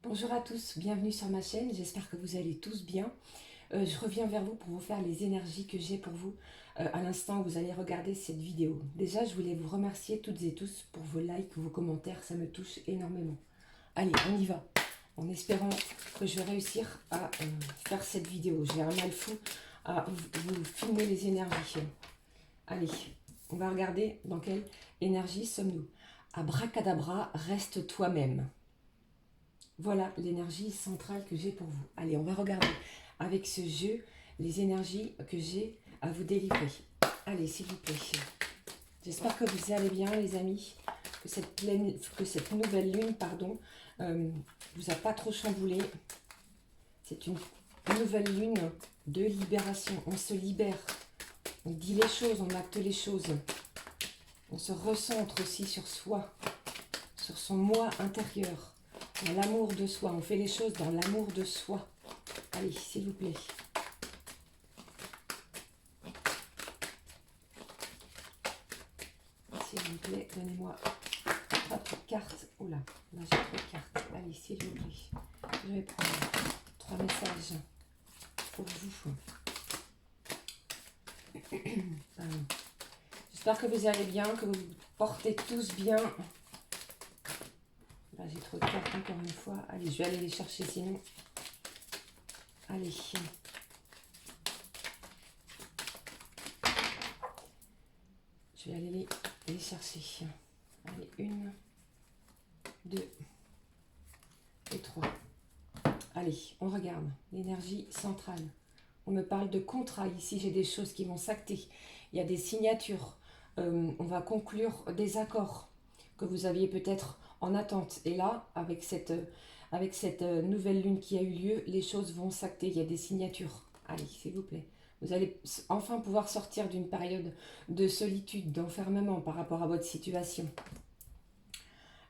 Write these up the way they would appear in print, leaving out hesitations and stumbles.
Bonjour à tous, bienvenue sur ma chaîne, j'espère que vous allez tous bien. Je reviens vers vous pour vous faire les énergies que j'ai pour vous à l'instant où vous allez regarder cette vidéo. Déjà, je voulais vous remercier toutes et tous pour vos likes, vos commentaires, ça me touche énormément. Allez, on y va, en espérant que je vais réussir à faire cette vidéo. J'ai un mal fou à vous filmer les énergies. Allez, on va regarder dans quelle énergie sommes-nous. Abracadabra, reste toi-même. Voilà l'énergie centrale que j'ai pour vous. Allez, on va regarder avec ce jeu les énergies que j'ai à vous délivrer. Allez, s'il vous plaît. J'espère que vous allez bien, les amis. Que cette nouvelle lune, pardon, vous a pas trop chamboulé. C'est une nouvelle lune de libération. On se libère. On dit les choses, on acte les choses. On se recentre aussi sur soi, sur son moi intérieur. Dans l'amour de soi, on fait les choses dans l'amour de soi. Allez, s'il vous plaît. S'il vous plaît, donnez-moi 3 cartes. Oula, là j'ai 3 cartes. Allez, s'il vous plaît. Je vais prendre 3 messages pour vous. J'espère que vous allez bien, que vous vous portez tous bien. Là, j'ai trop de cartes encore une fois. Allez, je vais aller les chercher sinon. Allez. Je vais aller les chercher. Allez, 1, 2 et 3. Allez, on regarde. L'énergie centrale. On me parle de contrat. Ici, j'ai des choses qui vont s'acter. Il y a des signatures. On va conclure des accords que vous aviez peut-être en attente. Et là, avec cette nouvelle lune qui a eu lieu, les choses vont s'acter. Il y a des signatures. Allez, s'il vous plaît. Vous allez enfin pouvoir sortir d'une période de solitude, d'enfermement par rapport à votre situation.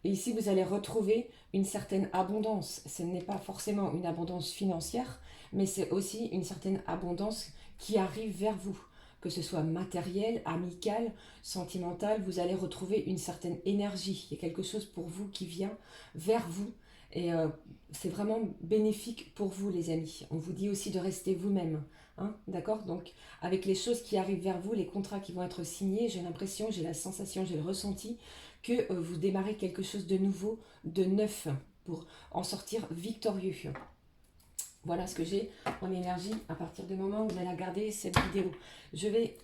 Et ici, vous allez retrouver une certaine abondance. Ce n'est pas forcément une abondance financière, mais c'est aussi une certaine abondance qui arrive vers vous. Que ce soit matériel, amical, sentimental, vous allez retrouver une certaine énergie. Il y a quelque chose pour vous qui vient vers vous. Et c'est vraiment bénéfique pour vous, les amis. On vous dit aussi de rester vous-même. Hein, d'accord? Donc, avec les choses qui arrivent vers vous, les contrats qui vont être signés, j'ai l'impression, j'ai la sensation, j'ai le ressenti que vous démarrez quelque chose de nouveau, de neuf, pour en sortir victorieux. Voilà ce que j'ai en énergie à partir du moment où vous allez regarder cette vidéo. Je vais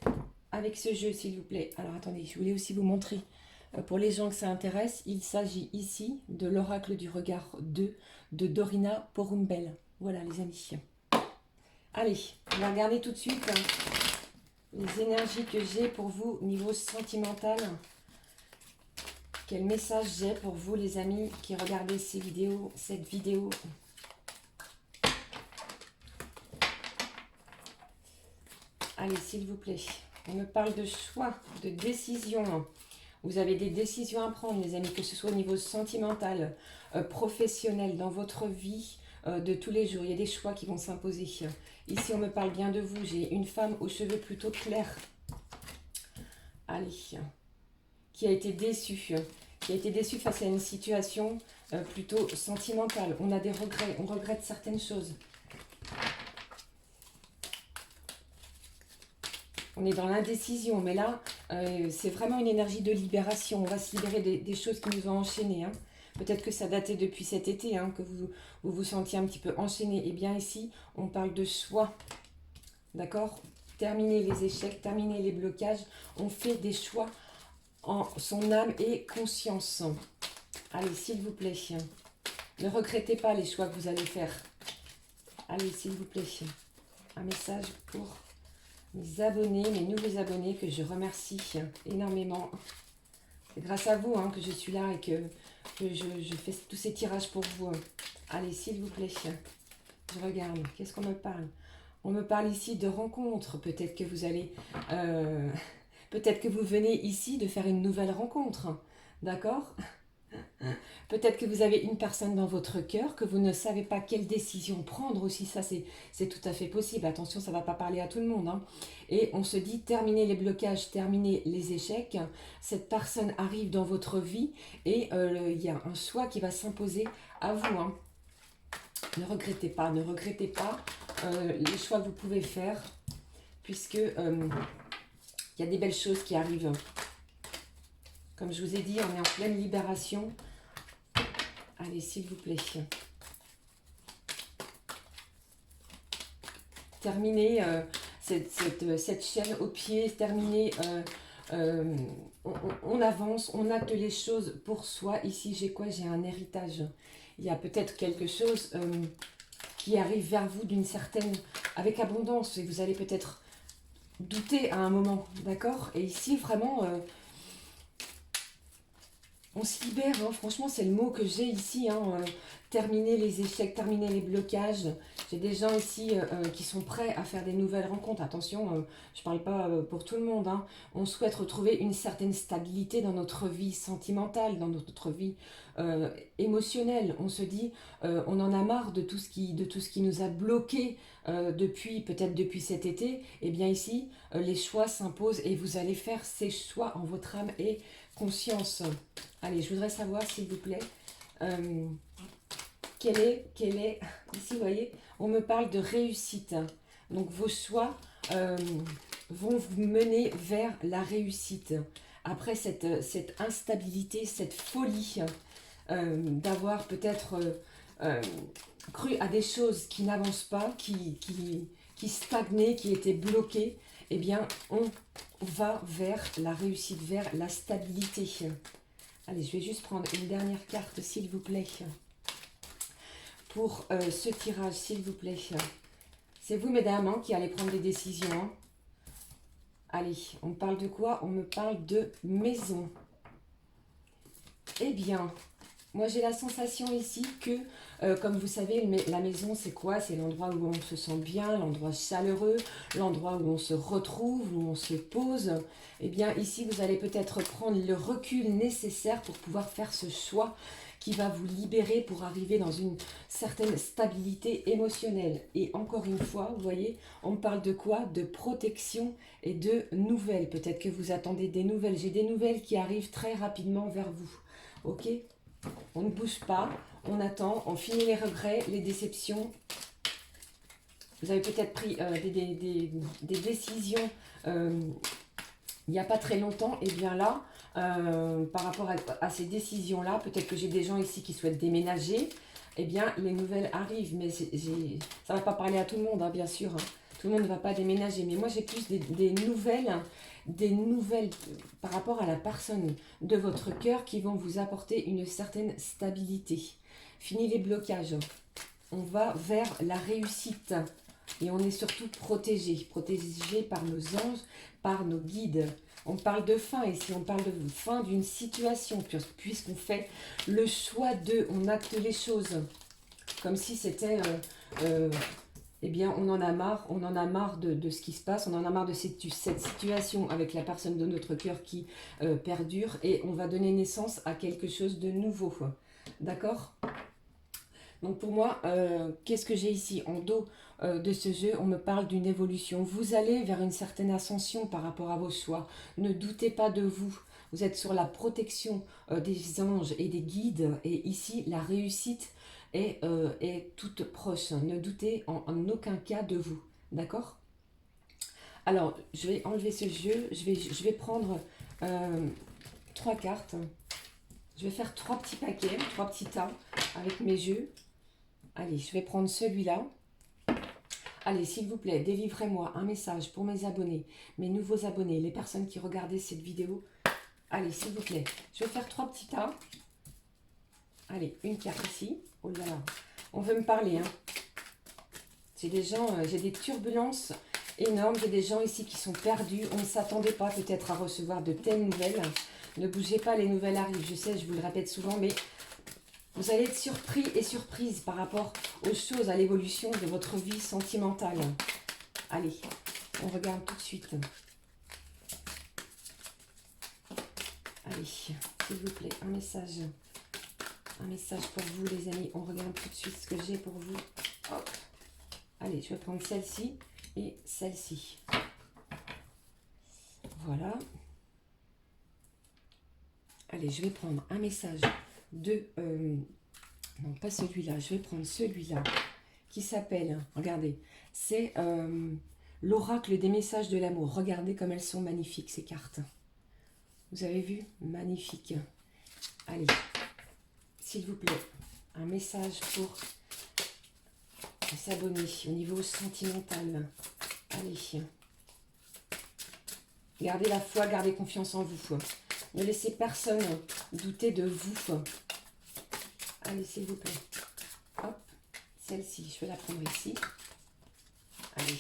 avec ce jeu, s'il vous plaît. Alors attendez, je voulais aussi vous montrer, pour les gens que ça intéresse, il s'agit ici de l'oracle du regard 2 de Dorina Porumbel. Voilà les amis. Allez, on va regarder tout de suite les énergies que j'ai pour vous niveau sentimental. Quel message j'ai pour vous, les amis, qui regardez cette vidéo. Allez, s'il vous plaît. On me parle de choix, de décision. Vous avez des décisions à prendre, les amis, que ce soit au niveau sentimental, professionnel, dans votre vie de tous les jours. Il y a des choix qui vont s'imposer. Ici, on me parle bien de vous. J'ai une femme aux cheveux plutôt clairs. Allez, qui a été déçue. Qui a été déçue face à une situation plutôt sentimentale. On a des regrets, on regrette certaines choses. On est dans l'indécision, mais là, c'est vraiment une énergie de libération. On va se libérer des choses qui nous ont enchaînés. Hein. Peut-être que ça datait depuis cet été, hein, que vous sentiez un petit peu enchaîné. Et bien ici, on parle de choix. D'accord? Terminer les échecs, terminer les blocages. On fait des choix en son âme et conscience. Allez, s'il vous plaît. Ne regrettez pas les choix que vous allez faire. Allez, s'il vous plaît. Un message pour mes abonnés, mes nouveaux abonnés, que je remercie énormément. C'est grâce à vous que je suis là et que je fais tous ces tirages pour vous. Allez, s'il vous plaît. Je regarde. Qu'est-ce qu'on me parle? On me parle ici de rencontres. Peut-être que vous allez... peut-être que vous venez ici de faire une nouvelle rencontre. D'accord? Peut-être que vous avez une personne dans votre cœur, que vous ne savez pas quelle décision prendre aussi. Ça, c'est tout à fait possible. Attention, ça ne va pas parler à tout le monde. Hein. Et on se dit, terminez les blocages, terminez les échecs. Cette personne arrive dans votre vie et il y a un choix qui va s'imposer à vous. Hein. Ne regrettez pas, ne regrettez pas les choix que vous pouvez faire, puisque il y a des belles choses qui arrivent. Comme je vous ai dit, on est en pleine libération. Allez, s'il vous plaît. Terminez cette chaîne au pied, terminez, on avance, on acte les choses pour soi. Ici, j'ai quoi? J'ai un héritage. Il y a peut-être quelque chose qui arrive vers vous d'une certaine, avec abondance, et vous allez peut-être douter à un moment, d'accord? Et ici, vraiment, on se libère, hein. Franchement, c'est le mot que j'ai ici, hein, terminer les échecs, terminer les blocages. J'ai des gens ici qui sont prêts à faire des nouvelles rencontres. Attention, je ne parle pas pour tout le monde, hein. On souhaite retrouver une certaine stabilité dans notre vie sentimentale, dans notre vie émotionnelle. On se dit, on en a marre de tout ce qui nous a bloqués peut-être depuis cet été. Et bien ici, les choix s'imposent et vous allez faire ces choix en votre âme et conscience. Allez, je voudrais savoir, s'il vous plaît, quelle est, ici, vous voyez, on me parle de réussite. Donc, vos choix vont vous mener vers la réussite. Après cette instabilité, cette folie d'avoir peut-être cru à des choses qui n'avancent pas, qui stagnaient, qui étaient bloquées, eh bien, on va vers la réussite, vers la stabilité. Allez, je vais juste prendre une dernière carte, s'il vous plaît, pour ce tirage, s'il vous plaît. C'est vous, mesdames, hein, qui allez prendre des décisions. Hein. Allez, on parle de quoi? On me parle de maison. Eh bien, moi j'ai la sensation ici que, comme vous savez, la maison c'est quoi? C'est l'endroit où on se sent bien, l'endroit chaleureux, l'endroit où on se retrouve, où on se pose. Eh bien ici vous allez peut-être prendre le recul nécessaire pour pouvoir faire ce choix qui va vous libérer pour arriver dans une certaine stabilité émotionnelle. Et encore une fois, vous voyez, on parle de quoi? De protection et de nouvelles. Peut-être que vous attendez des nouvelles. J'ai des nouvelles qui arrivent très rapidement vers vous. Ok? On ne bouge pas, on attend, on finit les regrets, les déceptions. Vous avez peut-être pris des décisions il n'y a pas très longtemps. Et bien là, par rapport à ces décisions-là, peut-être que j'ai des gens ici qui souhaitent déménager. Eh bien, les nouvelles arrivent, mais ça ne va pas parler à tout le monde, hein, bien sûr. Hein. Tout le monde ne va pas déménager, mais moi j'ai plus des nouvelles par rapport à la personne de votre cœur qui vont vous apporter une certaine stabilité. Fini les blocages. On va vers la réussite et on est surtout protégé par nos anges, par nos guides. On parle de fin ici, on parle de fin d'une situation, puisqu'on fait le choix on acte les choses, comme si c'était, eh bien on en a marre de ce qui se passe, on en a marre de cette situation avec la personne de notre cœur qui perdure, et on va donner naissance à quelque chose de nouveau, d'accord ? Donc pour moi, qu'est-ce que j'ai ici en dos de ce jeu? On me parle d'une évolution. Vous allez vers une certaine ascension par rapport à vos choix. Ne doutez pas de vous. Vous êtes sur la protection des anges et des guides. Et ici, la réussite est toute proche. Ne doutez en aucun cas de vous. D'accord? Alors, je vais enlever ce jeu. Je vais prendre 3 cartes. Je vais faire 3 petits paquets, 3 petits tas avec mes jeux. Allez, je vais prendre celui-là. Allez, s'il vous plaît, délivrez-moi un message pour mes abonnés, mes nouveaux abonnés, les personnes qui regardaient cette vidéo. Allez, s'il vous plaît, je vais faire 3 petits tas. Allez, une carte ici. Oh là là, on veut me parler. Hein. J'ai des gens, j'ai des turbulences énormes. J'ai des gens ici qui sont perdus. On ne s'attendait pas peut-être à recevoir de telles nouvelles. Ne bougez pas, les nouvelles arrivent. Je sais, je vous le répète souvent, mais vous allez être surpris et surprise par rapport aux choses, à l'évolution de votre vie sentimentale. Allez, on regarde tout de suite. Allez, s'il vous plaît, un message. Un message pour vous, les amis. On regarde tout de suite ce que j'ai pour vous. Hop. Allez, je vais prendre celle-ci et celle-ci. Voilà. Allez, je vais prendre un message de... donc, pas celui-là, je vais prendre celui-là, qui s'appelle, regardez, c'est l'oracle des messages de l'amour. Regardez comme elles sont magnifiques, ces cartes. Vous avez vu? Magnifique. Allez, s'il vous plaît, un message pour s'abonner au niveau sentimental. Allez. Gardez la foi, gardez confiance en vous. Ne laissez personne douter de vous. Allez, s'il vous plaît. Hop, celle-ci, je vais la prendre ici. Allez.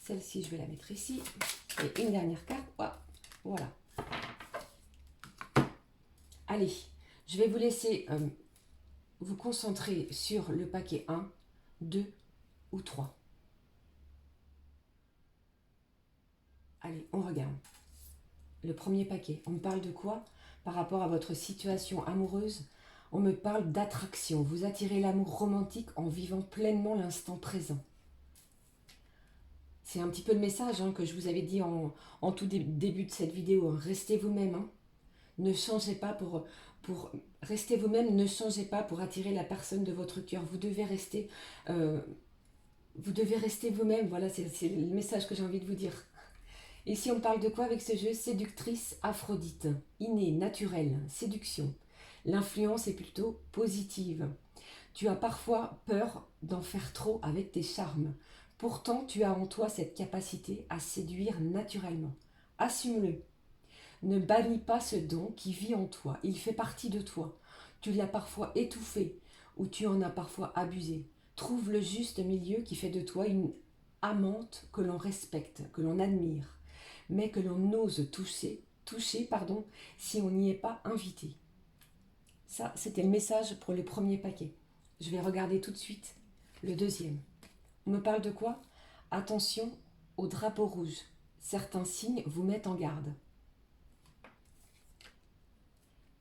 Celle-ci, je vais la mettre ici. Et une dernière carte. Oh, voilà. Allez, je vais vous laisser vous concentrer sur le paquet 1, 2 ou 3. Allez, on regarde. Le premier paquet, on me parle de quoi? Par rapport à votre situation amoureuse, on me parle d'attraction. Vous attirez l'amour romantique en vivant pleinement l'instant présent. C'est un petit peu le message que je vous avais dit en tout début de cette vidéo. Restez vous-même. Ne changez pas restez vous-même, ne changez pas pour attirer la personne de votre cœur. Vous devez rester vous-même. Voilà, c'est le message que j'ai envie de vous dire. Ici, on parle de quoi avec ce jeu? Séductrice, Aphrodite, innée, naturelle, séduction. L'influence est plutôt positive. Tu as parfois peur d'en faire trop avec tes charmes. Pourtant, tu as en toi cette capacité à séduire naturellement. Assume-le. Ne bannis pas ce don qui vit en toi. Il fait partie de toi. Tu l'as parfois étouffé ou tu en as parfois abusé. Trouve le juste milieu qui fait de toi une amante que l'on respecte, que l'on admire, mais que l'on ose toucher, si on n'y est pas invité. Ça, c'était le message pour le premier paquet. Je vais regarder tout de suite le deuxième. On me parle de quoi? Attention au drapeau rouge. Certains signes vous mettent en garde.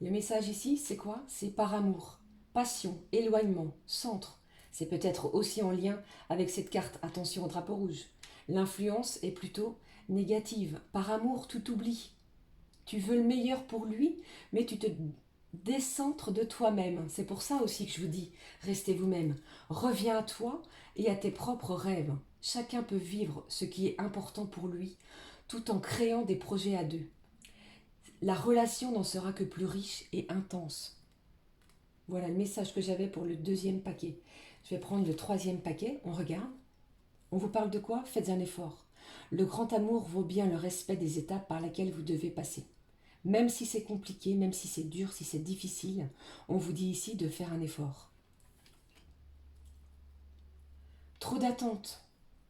Le message ici, c'est quoi? C'est par amour, passion, éloignement, centre. C'est peut-être aussi en lien avec cette carte, attention au drapeau rouge. L'influence est plutôt négative. Par amour, tout oublie. Tu veux le meilleur pour lui, mais tu te décentres de toi-même. C'est pour ça aussi que je vous dis, restez vous-même. Reviens à toi et à tes propres rêves. Chacun peut vivre ce qui est important pour lui, tout en créant des projets à deux. La relation n'en sera que plus riche et intense. Voilà le message que j'avais pour le deuxième paquet. Je vais prendre le troisième paquet, on regarde. On vous parle de quoi? Faites un effort. Le grand amour vaut bien le respect des étapes par lesquelles vous devez passer. Même si c'est compliqué, même si c'est dur, si c'est difficile, on vous dit ici de faire un effort. Trop d'attentes,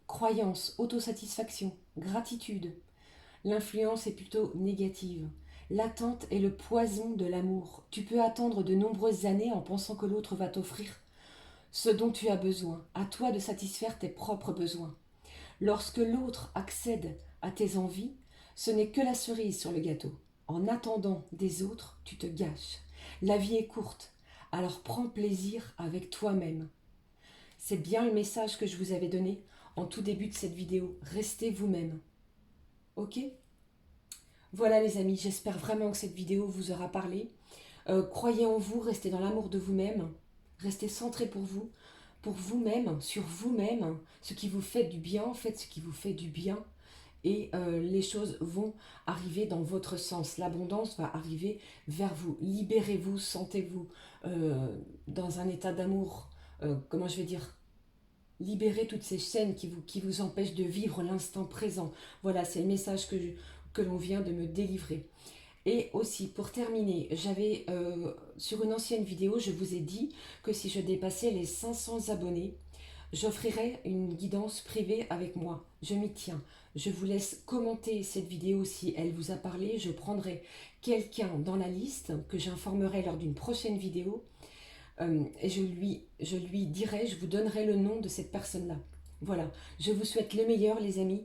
croyances, autosatisfaction, gratitude. L'influence est plutôt négative. L'attente est le poison de l'amour. Tu peux attendre de nombreuses années en pensant que l'autre va t'offrir ce dont tu as besoin. À toi de satisfaire tes propres besoins. Lorsque l'autre accède à tes envies, ce n'est que la cerise sur le gâteau. En attendant des autres, tu te gâches. La vie est courte, alors prends plaisir avec toi-même. C'est bien le message que je vous avais donné en tout début de cette vidéo. Restez vous-même. Ok ? Voilà les amis, j'espère vraiment que cette vidéo vous aura parlé. Croyez en vous, restez dans l'amour de vous-même. Restez centré pour vous-même, sur vous-même. Ce qui vous fait du bien, faites ce qui vous fait du bien. Et les choses vont arriver dans votre sens. L'abondance va arriver vers vous. Libérez-vous, sentez-vous dans un état d'amour. Comment je vais dire? Libérez toutes ces chaînes qui vous empêchent de vivre l'instant présent. Voilà, c'est le message que l'on vient de me délivrer. Et aussi, pour terminer, j'avais sur une ancienne vidéo, je vous ai dit que si je dépassais les 500 abonnés, j'offrirai une guidance privée avec moi. Je m'y tiens. Je vous laisse commenter cette vidéo si elle vous a parlé. Je prendrai quelqu'un dans la liste que j'informerai lors d'une prochaine vidéo. Et je lui dirai, je vous donnerai le nom de cette personne-là. Voilà. Je vous souhaite le meilleur, les amis.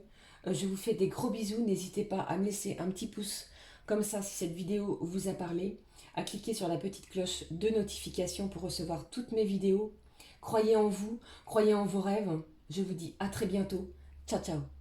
Je vous fais des gros bisous. N'hésitez pas à me laisser un petit pouce comme ça si cette vidéo vous a parlé. À cliquer sur la petite cloche de notification pour recevoir toutes mes vidéos. Croyez en vous, croyez en vos rêves. Je vous dis à très bientôt. Ciao, ciao.